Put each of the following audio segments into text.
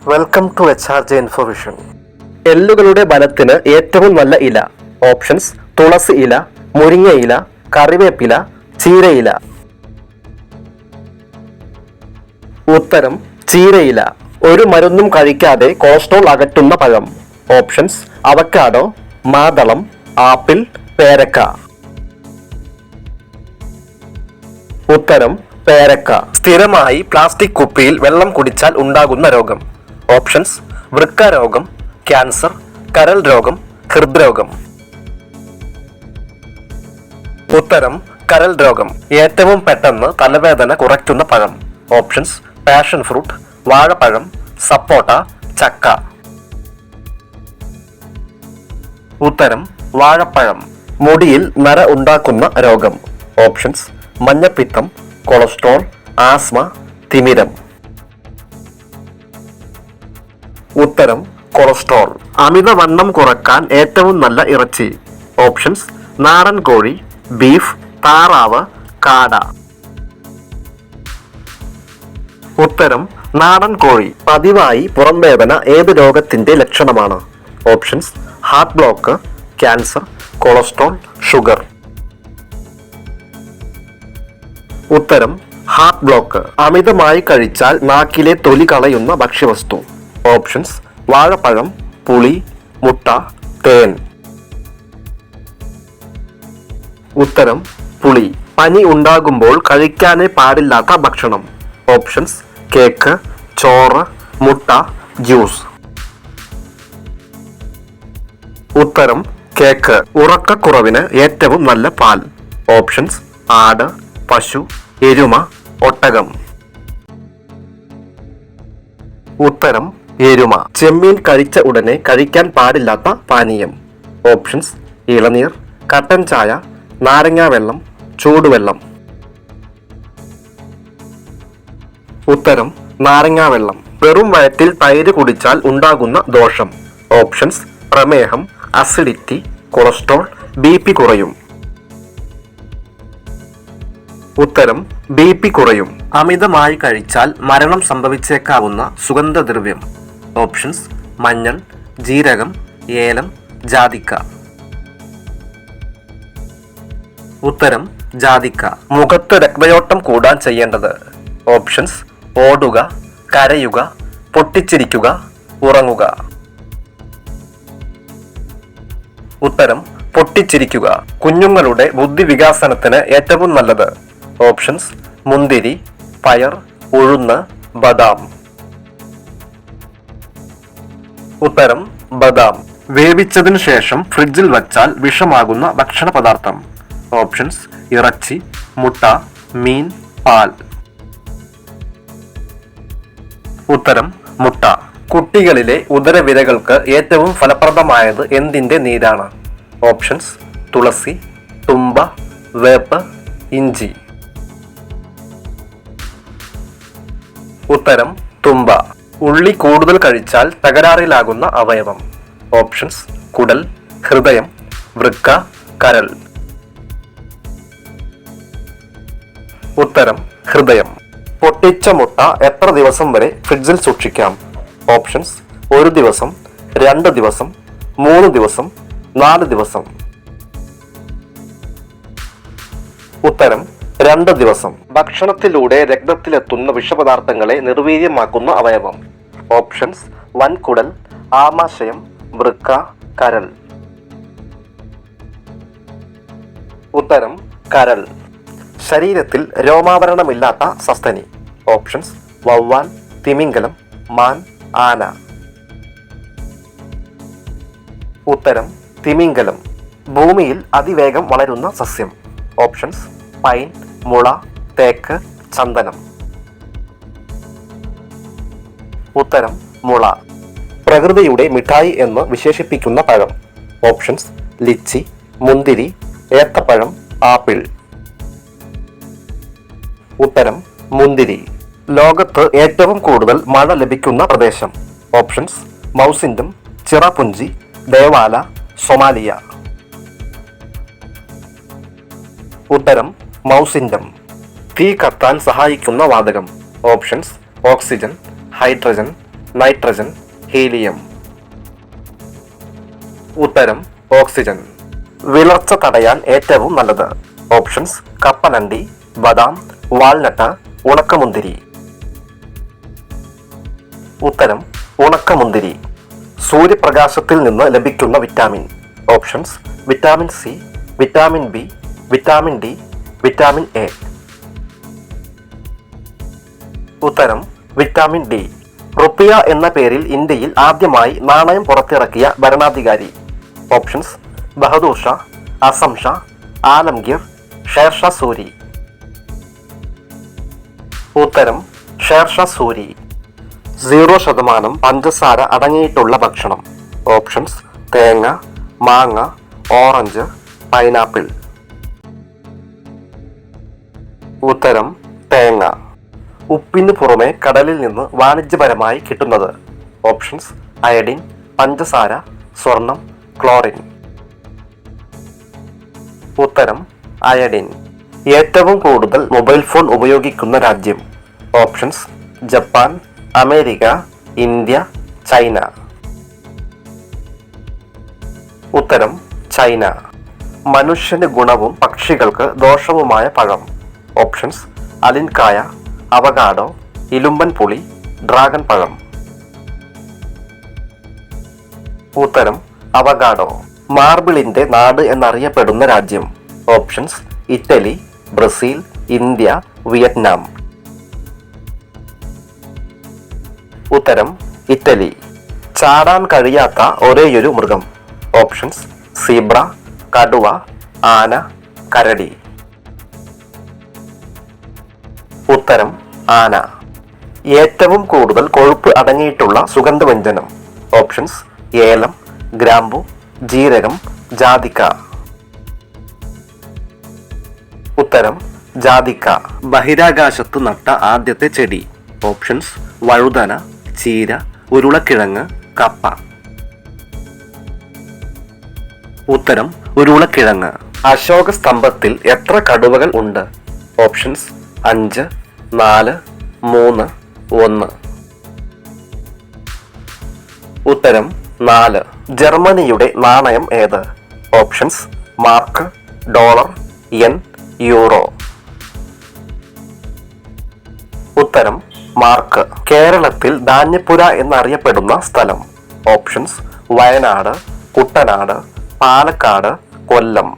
Welcome to HRJ information. എല്ലുകളുടെ ബലത്തിന് ഏറ്റവും നല്ല ഇല. ഓപ്ഷൻസ്: തുളസി ഇല, മുരിങ്ങ ഇല, കറിവേപ്പില, ചീരയില. ഉത്തരം: ചീരയില. ഒരു മരുന്നും കഴിക്കാതെ കൊളസ്ട്രോൾ അകറ്റുന്ന പഴം. ഓപ്ഷൻസ്: അവക്കാഡോ, മാതളം, ആപ്പിൾ, പേരക്ക. ഉത്തരം: പേരക്ക. സ്ഥിരമായി പ്ലാസ്റ്റിക് കുപ്പിയിൽ വെള്ളം കുടിച്ചാൽ ഉണ്ടാകുന്ന രോഗം. ഓപ്ഷൻസ്: വൃക്ക രോഗം, ക്യാൻസർ, കരൾ രോഗം, ഹൃദ്രോഗം. ഉത്തരം: കരൾ രോഗം. ഏറ്റവും പെട്ടെന്ന് തലവേദന കുറയ്ക്കുന്ന പഴം. ഓപ്ഷൻസ്: പാഷൻ ഫ്രൂട്ട്, വാഴപ്പഴം, സപ്പോട്ട, ചക്ക. ഉത്തരം: വാഴപ്പഴം. മുടിയിൽ നര ഉണ്ടാക്കുന്ന രോഗം. ഓപ്ഷൻസ്: മഞ്ഞപ്പിത്തം, കൊളസ്ട്രോൾ, ആസ്മ, തിമിരം. ഉത്തരം: കൊളസ്ട്രോൾ. അമിതവണ്ണം കുറക്കാൻ ഏറ്റവും നല്ല ഇറച്ചി. ഓപ്ഷൻസ്: നാടൻ കോഴി, ബീഫ്, താറാവ്, കാട. ഉത്തരം: നാടൻ കോഴി. പതിവായി പുറംവേദന ഏത് രോഗത്തിന്റെ ലക്ഷണമാണ്? Options: heart block, cancer, cholesterol, sugar. ഉത്തരം: ഹാർട്ട് ബ്ലോക്ക്. അമിതമായി കഴിച്ചാൽ നാക്കിലെ തൊലി കളയുന്ന ഭക്ഷ്യവസ്തു. ഓപ്ഷൻസ്: വാഴപ്പഴം, പുളി, മുട്ട, തേൻ. ഉത്തരം: പുളി. പനി ഉണ്ടാകുമ്പോൾ കഴിക്കാനേ പാടില്ലാത്ത ഭക്ഷണം. ഓപ്ഷൻസ്: കേക്ക്, ചോറ്, മുട്ട, ജ്യൂസ്. ഉത്തരം: കേക്ക്. ഉറക്കക്കുറവിന് ഏറ്റവും നല്ല പാൽ. ഓപ്ഷൻസ്: ആട്, പശു, എരുമ, ഒട്ടകം. ഉത്തരം: എരുമ. ചെമ്മീൻ കഴിച്ച ഉടനെ കഴിക്കാൻ പാടില്ലാത്ത പാനീയം. ഓപ്ഷൻസ്: ഇളനീർ, കട്ടൻ ചായ, നാരങ്ങാ വെള്ളം, ചൂടുവെള്ളം. ഉത്തരം: നാരങ്ങാ വെള്ളം. വെറും വയറ്റിൽ തൈര് കുടിച്ചാൽ ഉണ്ടാകുന്ന ദോഷം. ഓപ്ഷൻസ്: പ്രമേഹം, അസിഡിറ്റി, കൊളസ്ട്രോൾ, BP കുറയും. ഉത്തരം: BP കുറയും. അമിതമായി കഴിച്ചാൽ മരണം സംഭവിച്ചേക്കാവുന്ന സുഗന്ധദ്രവ്യം. ഓപ്ഷൻസ്: മഞ്ഞൾ, ജീരകം, ഏലം, ജാതിക്ക. ഉത്തരം: ജാതിക്ക. മുഖത്ത് രക്തയോട്ടം കൂടാൻ ചെയ്യേണ്ടത്. ഓപ്ഷൻസ്: ഓടുക, കരയുക, പൊട്ടിച്ചിരിക്കുക, ഉറങ്ങുക. ഉത്തരം: പൊട്ടിച്ചിരിക്കുക. കുഞ്ഞുങ്ങളുടെ ബുദ്ധിവികാസനത്തിന് ഏറ്റവും നല്ലത്. ഓപ്ഷൻസ്: മുന്തിരി, പയർ, ഉഴുന്ന്, ബദാം. ഉത്തരം: ബദാം. വേവിച്ചതിനു ശേഷം ഫ്രിഡ്ജിൽ വച്ചാൽ വിഷമാകുന്ന ഭക്ഷണ പദാർത്ഥം. ഓപ്ഷൻസ്: ഇറച്ചി, മുട്ട, മീൻ, പാൽ. ഉത്തരം: മുട്ട. കുട്ടികളിലെ ഉദരവിരകൾക്ക് ഏറ്റവും ഫലപ്രദമായത് എന്തിന്റെ നീരാണ്? ഓപ്ഷൻസ്: തുളസി, തുമ്പ, വേപ്പ്, ഇഞ്ചി. ഉത്തരം: തുമ്പ. ഉള്ളി കൂടുതൽ കഴിച്ചാൽ തകരാറിലാകുന്ന അവയവം. ഓപ്ഷൻസ്: കുടൽ, ഹൃദയം, വൃക്ക, കരൾ. ഉത്തരം: ഹൃദയം. പൊട്ടിച്ച മുട്ട എത്ര ദിവസം വരെ ഫ്രിഡ്ജിൽ സൂക്ഷിക്കാം? ഓപ്ഷൻസ്: 1 ദിവസം, 2 ദിവസം, 3 ദിവസം, 4 ദിവസം. ഉത്തരം: 2 ദിവസം. ഭക്ഷണത്തിലൂടെ രക്തത്തിലെത്തുന്ന വിഷപദാർത്ഥങ്ങളെ നിർവീര്യമാക്കുന്ന അവയവം. ഓപ്ഷൻസ്: വൻകുടൽ, ആമാശയം, വൃക്ക, കരൾ. ഉത്തരം: കരൾ. ശരീരത്തിൽ രോമാവരണമില്ലാത്ത സസ്തനി. ഓപ്ഷൻസ്: വവ്വാൽ, തിമിംഗലം, മാൻ, ആന. ഉത്തരം: തിമിംഗലം. ഭൂമിയിൽ അതിവേഗം വളരുന്ന സസ്യം. ഓപ്ഷൻസ്: പൈൻ, മുള, തേക്ക്, ചന്ദനം. ഉത്തരം: മുള. പ്രകൃതിയുടെ മിഠായി എന്ന് വിശേഷിപ്പിക്കുന്ന പഴം. ഓപ്ഷൻസ്: ലിച്ചി, മുന്തിരി, ഏത്തപ്പഴം, ആപ്പിൾ. ഉത്തരം: മുന്തിരി. ലോകത്ത് ഏറ്റവും കൂടുതൽ മഴ ലഭിക്കുന്ന പ്രദേശം. Options: Mawsynram, Cherrapunji, Devala, Somalia. ഉത്തരം: മൗസിൻഡം. തീ കത്താൻ സഹായിക്കുന്ന വാതകം. Options: oxygen, hydrogen, nitrogen, helium. ഉത്തരം ഓക്സിജൻ. വിളർച്ച തടയാൻ ഏറ്റവും നല്ലത്. ഓപ്ഷൻസ്: കപ്പലണ്ടി, ബദാം, വാൾനട്ട്, ഉണക്കമുന്തിരി. ഉത്തരം ഉണക്കമുന്തിരി. സൂര്യപ്രകാശത്തിൽ നിന്ന് ലഭിക്കുന്ന vitamin. Options: vitamin C, vitamin B, vitamin D, vitamin A. ഉത്തരം വിറ്റാമിൻ ഡി. റുപ്പിയ എന്ന പേരിൽ ഇന്ത്യയിൽ ആദ്യമായി നാണയം പുറത്തിറക്കിയ ഭരണാധികാരി. ഓപ്ഷൻസ്: ബഹദൂർ ഷാ, അസം ഷാ, ആലംഗീർ, ഷേർഷാ സൂരി. ഉത്തരം ഷേർഷാ സൂരി. 0% പഞ്ചസാര അടങ്ങിയിട്ടുള്ള ഭക്ഷണം. ഓപ്ഷൻസ്: തേങ്ങ, മാങ്ങ, ഓറഞ്ച്, പൈനാപ്പിൾ. ഉത്തരം തേങ്ങ. ഉപ്പിന് പുറമെ കടലിൽ നിന്ന് വാണിജ്യപരമായി കിട്ടുന്നത്. ഓപ്ഷൻസ്: അയഡിൻ, പഞ്ചസാര, സ്വർണം, ക്ലോറിൻ. ഉത്തരം അയഡിൻ. ഏറ്റവും കൂടുതൽ മൊബൈൽ ഫോൺ ഉപയോഗിക്കുന്ന രാജ്യം. Options: Japan, America, India, China. ഉത്തരം ചൈന. മനുഷ്യന് ഗുണവും പക്ഷികൾക്ക് ദോഷവുമായ പഴം. ഓപ്ഷൻസ്: അലിൻകായ, അവകാഡോ, ഇലുമ്പൻ പുളി, ഡ്രാഗൺ പഴം. ഉത്തരം അവകാഡോ. മാർബിളിന്റെ നാട് എന്നറിയപ്പെടുന്ന രാജ്യം. Options: Italy, Brazil, India, Vietnam. ഉത്തരം ഇറ്റലി. ചാടാൻ കഴിയാത്ത ഒരേയൊരു മൃഗം. ഓപ്ഷൻസ്: സീബ്ര, കടുവ, ആന, കരടി. ഉത്തരം ആന. ഏറ്റവും കൂടുതൽ കൊഴുപ്പ് അടങ്ങിയിട്ടുള്ള സുഗന്ധവ്യഞ്ജനം. ഓപ്ഷൻസ്: ഏലം, ഗ്രാമ്പു, ജീരകം, ജാതിക്ക. ഉത്തരം ജാതിക്ക. ബഹിരാകാശത്ത് നട്ട ആദ്യത്തെ ചെടി. ഓപ്ഷൻസ്: വഴുതന, ചീര, ഉരുളക്കിഴങ്ങ്, കപ്പ. ഉത്തരം ഉരുളക്കിഴങ്ങ്. അശോക സ്തംഭത്തിൽ എത്ര കടുവകൾ ഉണ്ട്? ഓപ്ഷൻസ്: 5, 4, 3, 1. ഉത്തരം 4. ജർമ്മനിയുടെ നാണയം ഏത്? Options: mark, dollar, N, euro. ഉത്തരം മാർക്ക്. കേരളത്തിൽ ധാന്യപ്പുര എന്നറിയപ്പെടുന്ന സ്ഥലം. ഓപ്ഷൻസ്: വയനാട്, കുട്ടനാട്, പാലക്കാട്, കൊല്ലം.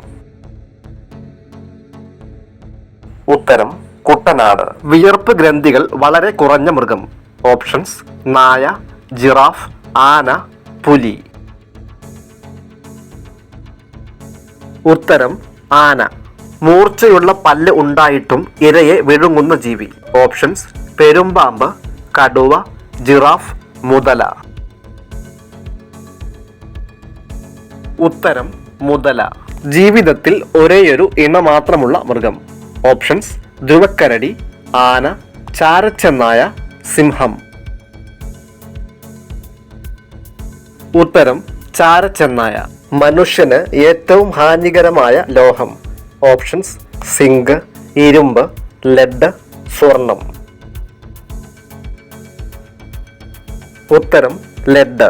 ഉത്തരം കുട്ടനാട്. വിയർപ്പ് ഗ്രന്ഥികൾ വളരെ കുറഞ്ഞ മൃഗം. ഓപ്ഷൻസ്: നായ, ജിറാഫ്, ആന, പുലി. ഉത്തരം ആന. മൂർച്ചയുള്ള പല്ല് ഉണ്ടായിട്ടും ഇരയെ വിഴുങ്ങുന്ന ജീവി. ഓപ്ഷൻസ്: പെരുമ്പാമ്പ്, കടുവ, ജിറാഫ്, മുതല. ഉത്തരം മുതല. ജീവിതത്തിൽ ഒരേയൊരു ഇണ മാത്രമുള്ള മൃഗം. ഓപ്ഷൻസ്: ധ്രുവക്കരടി, ആന, ചാരച്ചെന്നായ, സിംഹം. ഉത്തരം ചാരച്ചെന്നായ. മനുഷ്യന് ഏറ്റവും ഹാനികരമായ ലോഹം. ഓപ്ഷൻസ്: സിങ്ക്, ഇരുമ്പ്, ലെഡ്, സ്വർണം. ഉത്തരം ലെഡ്.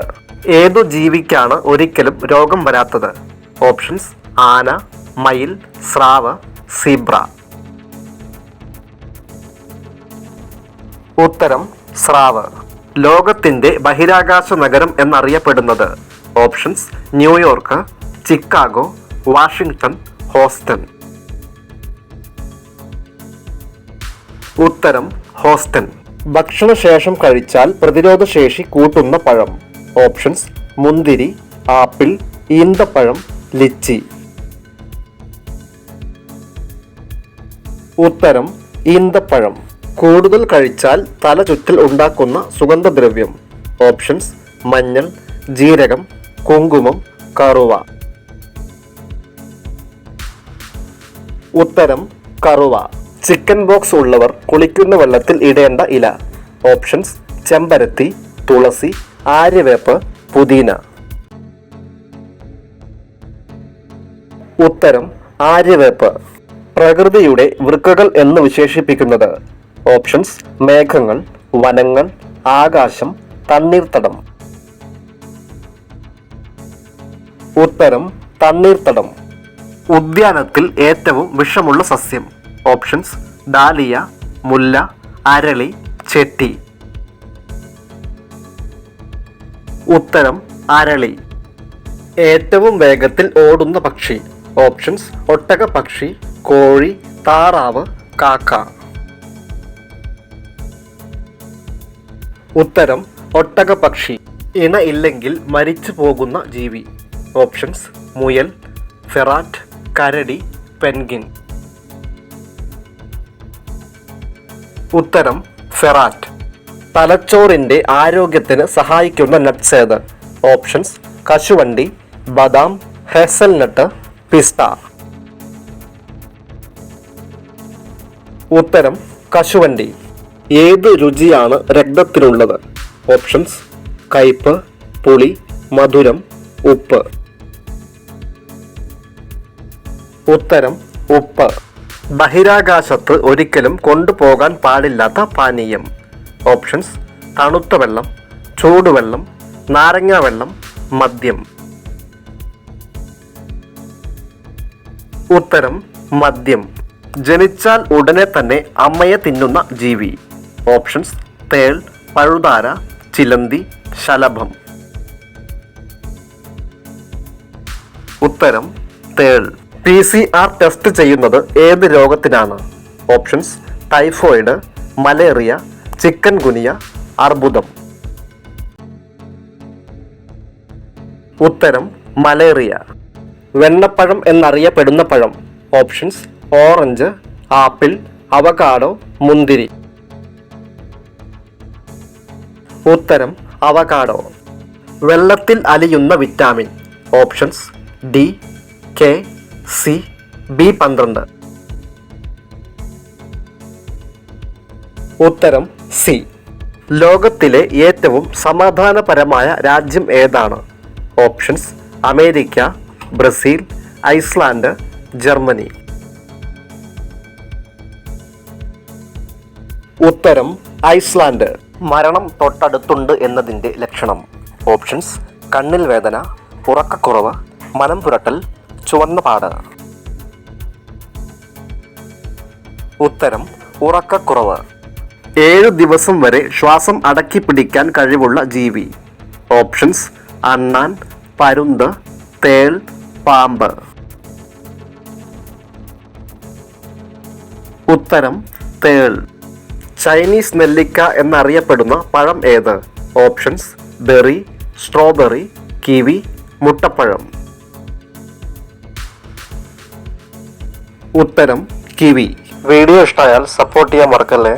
ഏതു ജീവിക്കാണ് ഒരിക്കലും രോഗം വരാത്തത്? ഓപ്ഷൻസ്: ആന, മയിൽ, സ്രാവ്, സീബ്ര. ഉത്തരം സ്രാവ്. ലോകത്തിന്റെ ബഹിരാകാശ നഗരം എന്നറിയപ്പെടുന്നത്. Options: New York, Chicago, Washington, Houston. ഉത്തരം ഹോസ്റ്റൺ. ഭക്ഷണശേഷം കഴിച്ചാൽ പ്രതിരോധശേഷി കൂട്ടുന്ന പഴം. ഓപ്ഷൻസ്: മുന്തിരി, ആപ്പിൾ, ഈന്തപ്പഴം, ലിച്ചി. ഉത്തരം ഈന്തപ്പഴം. കൂടുതൽ കഴിച്ചാൽ തലചുറ്റൽ ഉണ്ടാക്കുന്ന സുഗന്ധദ്രവ്യം. ഓപ്ഷൻസ്: മഞ്ഞൾ, ജീരകം, കുങ്കുമം, കറുവ. ഉത്തരം കറുവ. ചിക്കൻ ബോക്സ് ഉള്ളവർ കുളിക്കുന്ന വെള്ളത്തിൽ ഇടേണ്ട ഇല. ഓപ്ഷൻസ്: ചെമ്പരത്തി, തുളസി, ആര്യവേപ്പ്, പുതിന. ഉത്തരം ആര്യവേപ്പ്. പ്രകൃതിയുടെ വൃക്കകൾ എന്ന് വിശേഷിപ്പിക്കുന്നത്. ഓപ്ഷൻസ്: മേഘങ്ങൾ, വനങ്ങൾ, ആകാശം, തണ്ണീർത്തടം. ഉത്തരം തണ്ണീർത്തടം. ഉദ്യാനത്തിൽ ഏറ്റവും വിഷമുള്ള സസ്യം. ഓപ്ഷൻസ് ഡാലിയ, മുല്ല, അരളി, ചെട്ടി. ഉത്തരം അരളി. ഏറ്റവും വേഗത്തിൽ ഓടുന്ന പക്ഷി. ഓപ്ഷൻസ് ഒട്ടകപ്പക്ഷി, കോഴി, താറാവ്, കാക്ക. ഉത്തരം ഒട്ടകപ്പക്ഷി. ഇണ ഇല്ലെങ്കിൽ മരിച്ചു പോകുന്ന ജീവി. ഓപ്ഷൻസ് മുയൽ, ഫെറാറ്റ്, കരടി, പെൻഗിൻ. ഉത്തരം ഫെറാറ്റ്. തലച്ചോറിന്റെ ആരോഗ്യത്തിന് സഹായിക്കുന്ന നട്ട്സ് ഏത്? ഓപ്ഷൻസ് കശുവണ്ടി, ബദാം, ഹേസൽനട്ട്, പിസ്ത. ഉത്തരം കശുവണ്ടി. ഏത് രുചിയാണ് രക്തത്തിനുള്ളത്? ഓപ്ഷൻസ് കയ്പ്, പുളി, മധുരം, ഉപ്പ്. ഉത്തരം ഉപ്പ്. ബഹിരാകാശത്ത് ഒരിക്കലും കൊണ്ടുപോകാൻ പാടില്ലാത്ത പാനീയം. ഓപ്ഷൻസ് തണുത്ത വെള്ളം, ചൂടുവെള്ളം, നാരങ്ങാ വെള്ളം, മദ്യം. ഉത്തരം മദ്യം. ജനിച്ചാൽ ഉടനെ തന്നെ അമ്മയെ തിന്നുന്ന ജീവി. ഓപ്ഷൻസ് തേൾ, പഴുതാര, ചിലന്തി, ശലഭം. ഉത്തരം തേൾ. PCR ടെസ്റ്റ് ചെയ്യുന്നത് ഏത് രോഗത്തിനാണ്? ഓപ്ഷൻസ് ടൈഫോയിഡ്, മലേറിയ, ചിക്കൻ ഗുനിയ, അർബുദം. ഉത്തരം മലേറിയ. വെണ്ണപ്പഴം എന്നറിയപ്പെടുന്ന പഴം. ഓപ്ഷൻസ് ഓറഞ്ച്, ആപ്പിൾ, അവകാഡോ, മുന്തിരി. ഉത്തരം അവകാഡോ. വെള്ളത്തിൽ അലിയുന്ന vitamin. Options D, K, C, B12. ഉത്തരം സി. ലോകത്തിലെ ഏറ്റവും സമാധാനപരമായ രാജ്യം ഏതാണ്? Options America, Brazil, Iceland, Germany. ഉത്തരം ഐസ്ലാൻഡ്. മരണം തൊട്ടടുത്തുണ്ട് എന്നതിൻ്റെ ലക്ഷണം. ഓപ്ഷൻസ് കണ്ണിൽ വേദന, ഉറക്കക്കുറവ്, മനം പുരട്ടൽ, ചുവന്ന പാട്. ഉത്തരം ഉറക്കക്കുറവ്. 7 ദിവസം വരെ ശ്വാസം അടക്കി പിടിക്കാൻ കഴിവുള്ള ജീവി. ഓപ്ഷൻസ് അണ്ണാൻ, പരുന്ത്, തേൾ, പാമ്പ്. ഉത്തരം തേൾ. ചൈനീസ് നെല്ലിക്ക എന്നറിയപ്പെടുന്ന പഴം ഏത്? ഓപ്ഷൻസ് ബെറി, സ്ട്രോബെറി, കിവി, മുട്ടപ്പഴം. ഉത്തരം കിവി. വീഡിയോ ഇഷ്ടമായാൽ സപ്പോർട്ട് ചെയ്യാൻ മറക്കല്ലേ.